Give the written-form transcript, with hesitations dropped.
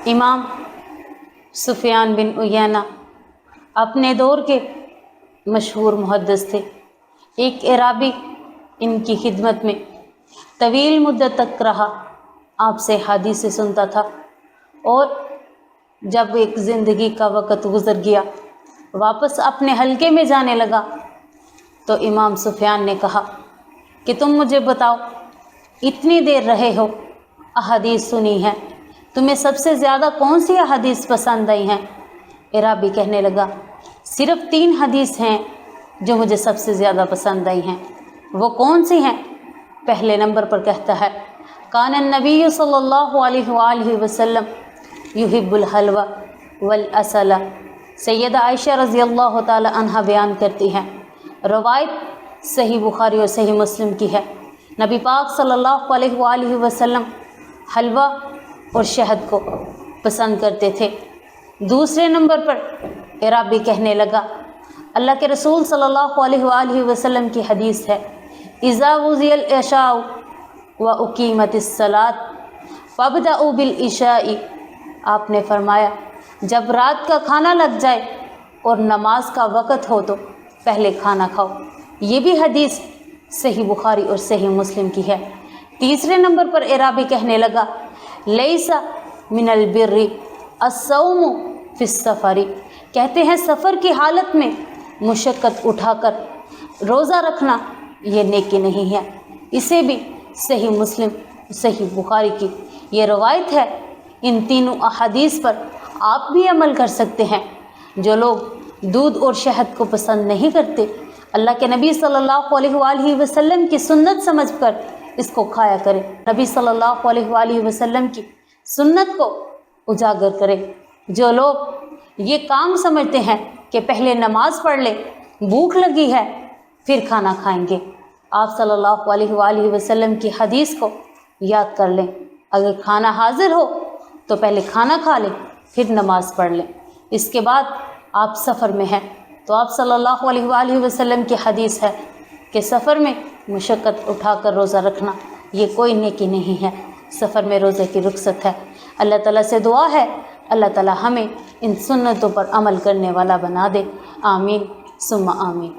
इमाम सुफियान बिन उयैना अपने दौर के मशहूर मुहद्दिस थे। एक अराबी इनकी खिदमत में तवील मुद्दत तक रहा, आपसे हदीसें सुनता था, और जब एक ज़िंदगी का वक़्त गुज़र गया, वापस अपने हलके में जाने लगा, तो इमाम सुफियान ने कहा कि तुम मुझे बताओ, इतनी देर रहे हो, अहादीस सुनी है, तुम्हें सबसे ज़्यादा कौन सी अहादीस पसंद आई हैं? अराबी कहने लगा, सिर्फ़ 3 हदीस हैं जो मुझे सबसे ज़्यादा पसंद आई हैं। वो कौन सी हैं? पहले नंबर पर कहता है, कान नबी सल्लल्लाहु अलैहि वसल्लम युहिब्बुल हलवा वल असला। सैयदा आयशा रज़ी अल्लाह ताला अन्हा बयान करती हैं, रवायत सही बुखारी और सही मुस्लिम की है, नबी पाक सल्लल्लाहु अलैहि वसल्लम हलवा और शहद को पसंद करते थे। दूसरे नंबर पर अराबी कहने लगा, अल्लाह के रसूल सल्लल्लाहु अलैहि वसल्लम की हदीस है, इज़ा वुज़ियल इशाउ व उकीमतिस सलात फब्दउ बिल इशाई। आपने फरमाया, जब रात का खाना लग जाए और नमाज का वक़्त हो तो पहले खाना खाओ। ये भी हदीस सही बुखारी और सही मुस्लिम की है। तीसरे नंबर पर अराबी कहने लगा, लैसा मिनल बिर्रि अस्सौमु फिस सफ़री। कहते हैं सफ़र की हालत में मुशक्क़त उठाकर रोज़ा रखना ये नेकी नहीं है। इसे भी सही मुस्लिम सही बुखारी की ये रवायत है। इन तीनों अहादीस पर आप भी अमल कर सकते हैं। जो लोग दूध और शहद को पसंद नहीं करते, अल्लाह के नबी सल्लल्लाहु अलैहि वसल्लम की सुन्नत समझकर इसको खाया करें। नबी सल्लल्लाहु अलैहि वसल्लम की सुन्नत को उजागर करें। जो लोग ये काम समझते हैं कि पहले नमाज पढ़ ले, भूख लगी है, फिर खाना खाएंगे, आप सल्लल्लाहु अलैहि वसल्लम की हदीस को याद कर लें। अगर खाना हाजिर हो तो पहले खाना खा लें, फिर नमाज पढ़ लें। इसके बाद आप सफ़र में हैं तो आप सल्लल्लाहु अलैहि वसल्लम की हदीस है कि सफ़र में मुशक्क़त उठाकर रोज़ा रखना ये कोई नेकी नहीं है। सफ़र में रोज़े की रुख्सत है। अल्लाह ताला से दुआ है, अल्लाह ताला हमें इन सुन्नतों पर अमल करने वाला बना दे। आमीन सुम्मा आमीन।